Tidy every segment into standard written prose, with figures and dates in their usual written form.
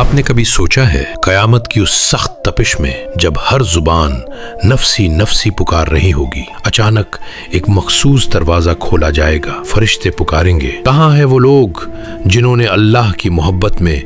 آپ نے کبھی سوچا ہے قیامت کی اس سخت تپش میں جب ہر زبان نفسی نفسی پکار رہی ہوگی، اچانک ایک مخصوص دروازہ کھولا جائے گا، فرشتے پکاریں گے، کہاں ہیں وہ لوگ جنہوں نے اللہ کی محبت میں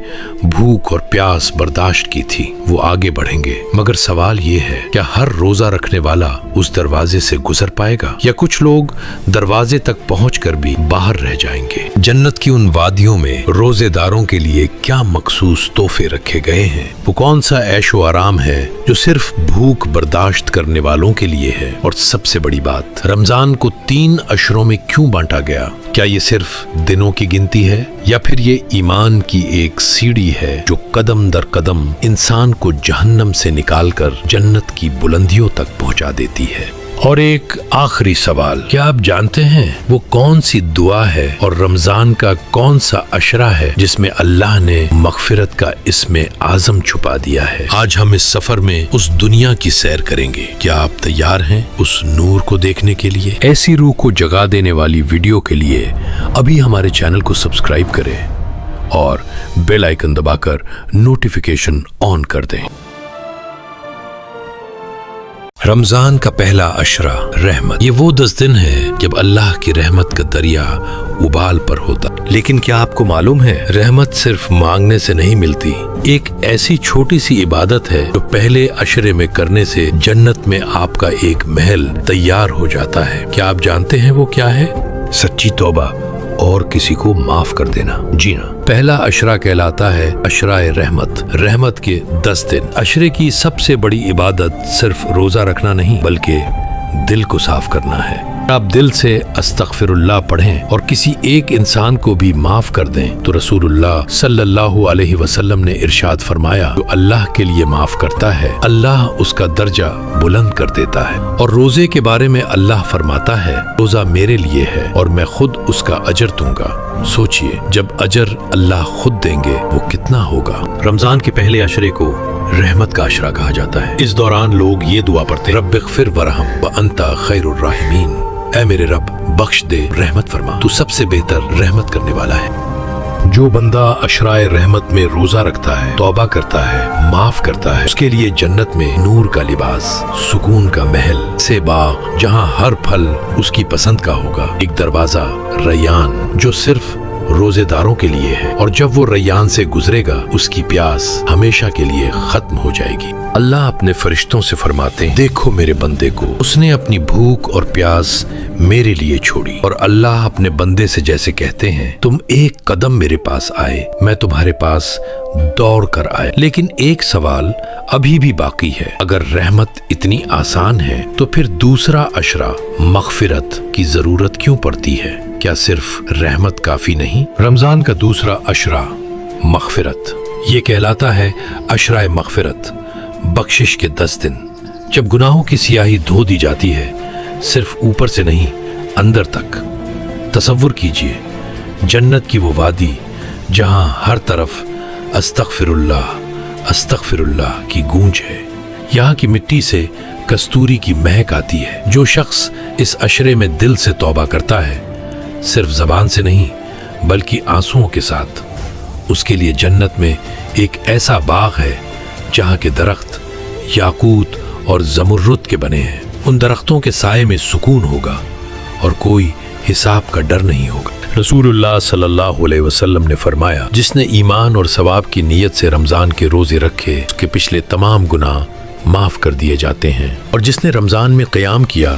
بھوک اور پیاس برداشت کی تھی؟ وہ آگے بڑھیں گے، مگر سوال یہ ہے کیا ہر روزہ رکھنے والا اس دروازے سے گزر پائے گا، یا کچھ لوگ دروازے تک پہنچ کر بھی باہر رہ جائیں گے؟ جنت کی ان وادیوں میں روزے داروں کے لیے کیا مخصوص تحفے رکھے گئے ہیں؟ وہ کون سا عیش و آرام ہے جو صرف بھوک برداشت کرنے والوں کے لیے ہے؟ اور سب سے بڑی بات، رمضان کو 3 عشروں میں کیوں بانٹا گیا؟ کیا یہ صرف دنوں کی گنتی ہے، یا پھر یہ ایمان کی ایک سیڑھی ہے جو قدم در قدم انسان کو جہنم سے نکال کر جنت کی بلندیوں تک پہنچا دیتی ہے؟ اور ایک آخری سوال، کیا آپ جانتے ہیں وہ کون سی دعا ہے اور رمضان کا کون سا عشرہ ہے جس میں اللہ نے مغفرت کا اسم اعظم چھپا دیا ہے؟ آج ہم اس سفر میں اس دنیا کی سیر کریں گے۔ کیا آپ تیار ہیں اس نور کو دیکھنے کے لیے؟ ایسی روح کو جگا دینے والی ویڈیو کے لیے ابھی ہمارے چینل کو سبسکرائب کریں اور بیل آئیکن دبا کر نوٹیفیکیشن آن کر دیں۔ رمضان کا پہلا عشرہ رحمت، یہ وہ 10 دن ہے جب اللہ کی رحمت کا دریا ابال پر ہوتا۔ لیکن کیا آپ کو معلوم ہے رحمت صرف مانگنے سے نہیں ملتی؟ ایک ایسی چھوٹی سی عبادت ہے جو پہلے عشرے میں کرنے سے جنت میں آپ کا ایک محل تیار ہو جاتا ہے۔ کیا آپ جانتے ہیں وہ کیا ہے؟ سچی توبہ اور کسی کو معاف کر دینا۔ جی ہاں، پہلا عشرہ کہلاتا ہے عشرہ رحمت، رحمت کے 10 دن۔ عشرے کی سب سے بڑی عبادت صرف روزہ رکھنا نہیں بلکہ دل کو صاف کرنا ہے۔ آپ دل سے استغفر اللہ پڑھیں اور کسی ایک انسان کو بھی معاف کر دیں تو رسول اللہ صلی اللہ علیہ وسلم نے ارشاد فرمایا، جو اللہ کے لیے معاف کرتا ہے اللہ اس کا درجہ بلند کر دیتا ہے۔ اور روزے کے بارے میں اللہ فرماتا ہے، روزہ میرے لیے ہے اور میں خود اس کا اجر دوں گا۔ سوچئے جب اجر اللہ خود دیں گے وہ کتنا ہوگا۔ رمضان کے پہلے عشرے کو رحمت کا عشرہ کہا جاتا ہے۔ اس دوران لوگ یہ دعا پڑھتے، رب اغفر ورحم وانت خیر الراحمین، اے میرے رب بخش دے، رحمت فرما، تو سب سے بہتر رحمت کرنے والا ہے۔ جو بندہ عشرہ رحمت میں روزہ رکھتا ہے، توبہ کرتا ہے، معاف کرتا ہے، اس کے لیے جنت میں نور کا لباس، سکون کا محل، سے باغ جہاں ہر پھل اس کی پسند کا ہوگا، ایک دروازہ ریان جو صرف روزے داروں کے لیے ہے، اور جب وہ ریان سے گزرے گا اس کی پیاس ہمیشہ کے لیے ختم ہو جائے گی۔ اللہ اپنے فرشتوں سے فرماتے ہیں، دیکھو میرے بندے کو، اس نے اپنی بھوک اور پیاس میرے لیے چھوڑی۔ اور اللہ اپنے بندے سے جیسے کہتے ہیں، تم ایک قدم میرے پاس آئے، میں تمہارے پاس دوڑ کر آئے۔ لیکن ایک سوال ابھی بھی باقی ہے، اگر رحمت اتنی آسان ہے تو پھر دوسرا عشرہ مغفرت کی ضرورت کیوں پڑتی ہے؟ کیا صرف رحمت کافی نہیں؟ رمضان کا دوسرا عشرہ مغفرت، یہ کہلاتا ہے عشرہ مغفرت، بخشش کے 10 دن، جب گناہوں کی سیاہی دھو دی جاتی ہے، صرف اوپر سے نہیں اندر تک۔ تصور کیجئے جنت کی وہ وادی جہاں ہر طرف استغفر اللہ کی گونج ہے، یہاں کی مٹی سے کستوری کی مہک آتی ہے۔ جو شخص اس عشرے میں دل سے توبہ کرتا ہے، صرف زبان سے نہیں بلکہ آنسوؤں کے ساتھ، اس کے لیے جنت میں ایک ایسا باغ ہے جہاں کے درخت یاقوت اور زمرد کے بنے ہیں۔ ان درختوں کے سائے میں سکون ہوگا اور کوئی حساب کا ڈر نہیں ہوگا۔ رسول اللہ صلی اللہ علیہ وسلم نے فرمایا، جس نے ایمان اور ثواب کی نیت سے رمضان کے روزے رکھے اس کے پچھلے تمام گناہ معاف کر دیے جاتے ہیں، اور جس نے رمضان میں قیام کیا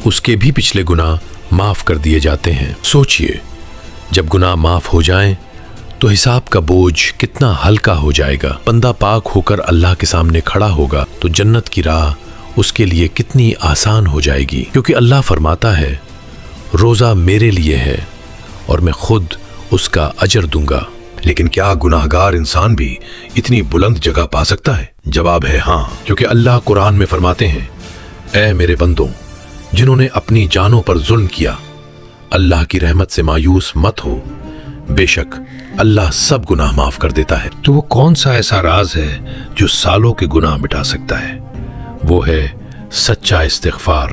اس کے بھی پچھلے گناہ معاف کر دیے جاتے ہیں۔ سوچئے جب گناہ معاف ہو جائیں تو حساب کا بوجھ کتنا ہلکا ہو جائے گا۔ بندہ پاک ہو کر اللہ کے سامنے کھڑا ہوگا تو جنت کی راہ اس کے لیے کتنی آسان ہو جائے گی، کیونکہ اللہ فرماتا ہے، روزہ میرے لیے ہے اور میں خود اس کا اجر دوں گا۔ لیکن کیا گناہگار انسان بھی اتنی بلند جگہ پا سکتا ہے؟ جواب ہے ہاں، کیونکہ اللہ قرآن میں فرماتے ہیں، اے میرے بندوں جنہوں نے اپنی جانوں پر ظلم کیا، اللہ کی رحمت سے مایوس مت ہو، بے شک اللہ سب گناہ معاف کر دیتا ہے۔ تو وہ کون سا ایسا راز ہے جو سالوں کے گناہ مٹا سکتا ہے؟ وہ ہے سچا استغفار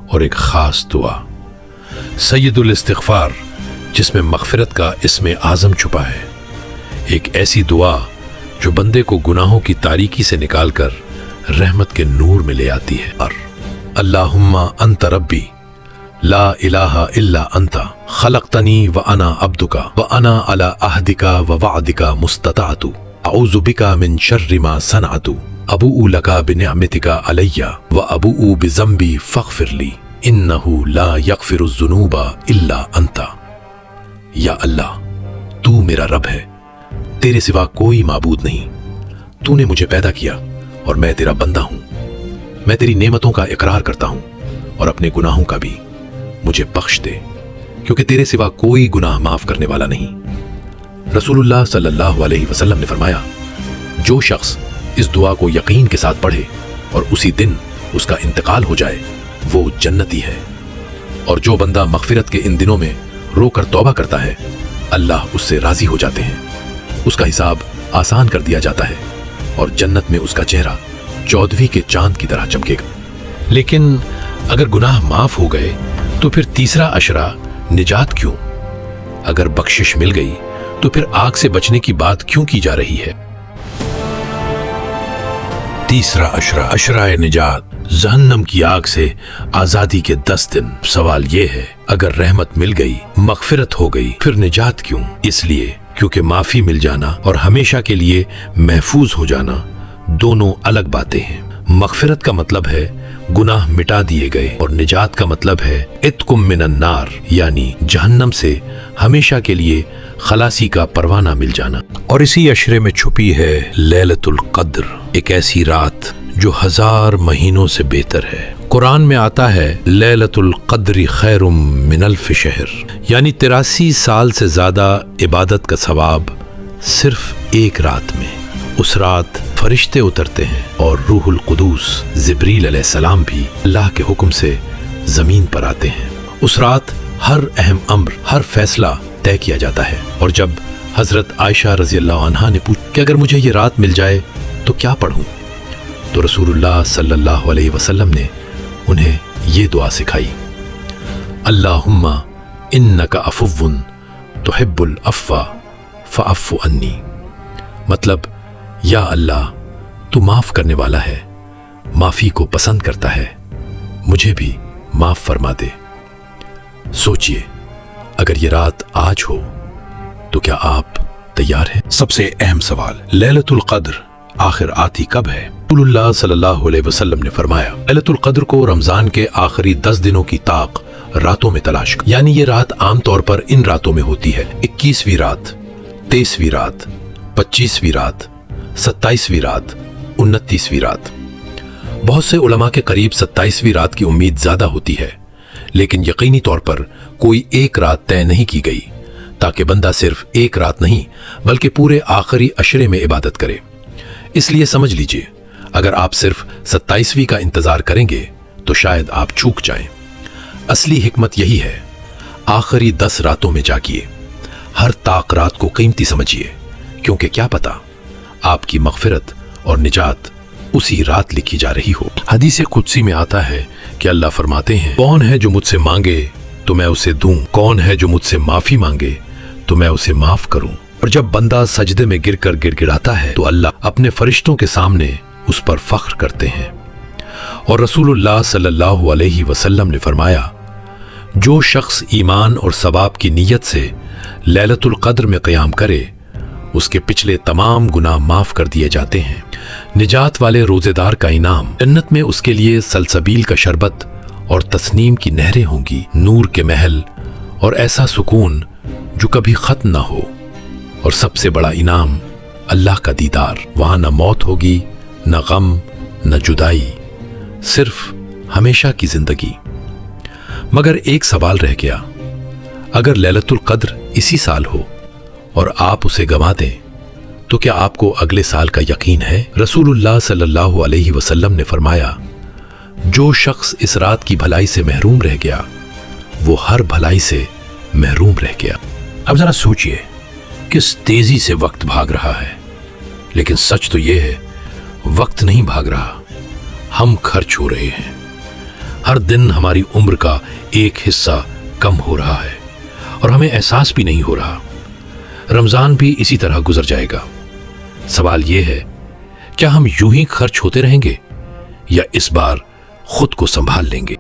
اور ایک خاص دعا، سید الاستغفار، جس میں مغفرت کا اسم اعظم چھپا ہے۔ ایک ایسی دعا जो बंदे को गुनाहों की तारीकी से निकालकर रहमत के नूर में ले आती है। और अल्लाहुम्मा अंत रब्बी ला इलाहा इल्ला अंता खलक़तनी व अना अब्दुका व अना अला अहदिका व वअदिका मुस्तताअतु अऊज़ु बिका मिन शर्रि मा सनअतु अबूउ लका बिनिअमतिका अलैया व अबूउ बिज़ंबी फ़ग़फ़िरली इन्नहु ला यग़फ़िरुज़्ज़ुनूबा इल्ला अंता। या अल्लाह, तू मेरा रब है, तेरे सिवा कोई माबूद नहीं। तूने मुझे पैदा किया और मैं तेरा बंदा हूं। मैं तेरी नेमतों का इकरार करता हूं और अपने गुनाहों का भी। मुझे बख्श दे, क्योंकि तेरे सिवा कोई गुनाह माफ करने वाला नहीं। रसूलुल्लाह सल्लल्लाहु अलैहि वसल्लम ने फरमाया, जो शख्स इस दुआ को यकीन के साथ पढ़े और उसी दिन उसका इंतकाल हो जाए, वो जन्नती है। और जो बंदा मगफिरत के इन दिनों में रोकर तौबा करता है, अल्लाह उससे राजी हो जाते हैं। उसका हिसाब आसान कर दिया जाता है और जन्नत में उसका चेहरा 14वीं के चांद की तरह चमकेगा। लेकिन अगर गुनाह माफ हो गए तो फिर तीसरा अशरा निजात क्यों? अगर बख्शिश मिल गई तो फिर आग से बचने की बात क्यों की जा रही है? तीसरा अशरा, अशराए निजात, जहन्नम की आग से आजादी के 10 दिन। सवाल यह है, अगर रहमत मिल गई, मगफिरत हो गई, फिर निजात क्यों? इसलिए क्योंकि माफी मिल जाना और हमेशा के लिए महफूज हो जाना दोनों अलग बातें हैं। मगफिरत का मतलब है गुनाह मिटा दिए गए और निजात का मतलब है इत्कुम मिनन नार, यानी जहन्नम से हमेशा के लिए खलासी का परवाना मिल जाना। और इसी अशरे में छुपी है लैलतुल क़द्र, एक ऐसी रात जो 1000 महीनों से बेहतर है। कुरान में आता है लैलतुल क़द्री खैरुम मिन अल्फ शहर, यानी 83 साल से ज्यादा इबादत का सवाब सिर्फ एक रात में। उस रात फरिश्ते उतरते हैं और रूहुल कुदूस जिब्रील अलैहिस्सलाम भी अल्लाह के हुक्म से जमीन पर आते हैं। उस रात हर अहम अम्र, हर फैसला तय किया जाता है। और जब हजरत आयशा रजी अल्लाह अन्हा ने पूछा कि अगर मुझे ये रात मिल जाए तो क्या पढ़ूं, तो रसूलुल्लाह सल्लल्लाहु अलैहि वसल्लम ने उन्हें ये दुआ सिखाई, अल्लाहुम्मा इन्नका अफ़ुव्वुन तुहिब्बुल अफ़्वा फ़अफ़्फ़ु अन्नी। मतलब, या अल्लाह, तू माफ करने वाला है, माफी को पसंद करता है, मुझे भी माफ फरमा दे। सोचिए, अगर ये रात आज हो तो क्या आप तैयार हैं? सबसे अहम सवाल, लैलतुल क़द्र आखिर आती कब है? रसूलुल्लाह सल्लल्लाहु अलैहि वसल्लम ने फरमाया, लैलतुल क़द्र को रमजान के आखिरी 10 दिनों की ताक रातों में तलाश कर, यानी ये रात आमतौर पर इन रातों में होती है, 21वीं रात, 23वीं रात, 25वीं रात, 27वीं रात, 29वीं रात। बहुत से उलमा के करीब 27वीं रात की उम्मीद ज्यादा होती है, लेकिन यकीनी तौर पर कोई एक रात तय नहीं की गई, ताकि बंदा सिर्फ एक रात नहीं बल्कि पूरे आखिरी अशरे में इबादत करे। इसलिए समझ लीजिए, अगर आप सिर्फ 27वीं का इंतजार करेंगे तो शायद आप चूक जाएं। असली हिकमत यही है, आखिरी 10 रातों में जागिए, हर ताक रात को कीमती समझिए, क्योंकि क्या पता आपकी मगफिरत और निजात उसी रात लिखी जा रही हो। हदीस कुदसी में आता है कि अल्लाह फरमाते हैं, कौन है जो मुझसे मांगे तो मैं उसे दूं, कौन है जो मुझसे माफी मांगे तो मैं उसे माफ करूं। और जब बंदा सजदे में गिरकर गिड़गिड़ाता है तो अल्लाह अपने फरिश्तों के सामने उस पर फख्र करते हैं। और रसूलुल्लाह सल्लल्लाहु अलैहि वसल्लम ने फरमाया, जो शख्स ईमान और सवाब की नीयत से लैलतुल क़द्र में क़याम करे, उसके पिछले तमाम गुनाह माफ कर दिए जाते हैं। निजात वाले रोजेदार का इनाम, जन्नत में उसके लिए सलसबील का शरबत और तस्नीम की नहरें होंगी, नूर के महल और ऐसा सुकून जो कभी खत्म ना हो। और सबसे बड़ा इनाम अल्लाह का दीदार। वहां न मौत होगी, न गम, न जुदाई, सिर्फ हमेशा की जिंदगी। मगर एक सवाल रह गया, अगर लैलतुल क़द्र इसी साल हो और आप उसे गंवा दें तो क्या आपको अगले साल का यकीन है? रसूलुल्लाह सल्लल्लाहु अलैहि वसल्लम ने फरमाया, जो शख्स इस रात की भलाई से महरूम रह गया, वो हर भलाई से महरूम रह गया। अब जरा सोचिए, किस तेजी से वक्त भाग रहा है, लेकिन सच तो यह है, वक्त नहीं भाग रहा, हम खर्च हो रहे हैं। हर दिन हमारी उम्र का एक हिस्सा कम हो रहा है और हमें एहसास भी नहीं हो रहा। रमजान भी इसी तरह गुजर जाएगा। सवाल ये है, क्या हम यूं ही खर्च होते रहेंगे या इस बार खुद को संभाल लेंगे?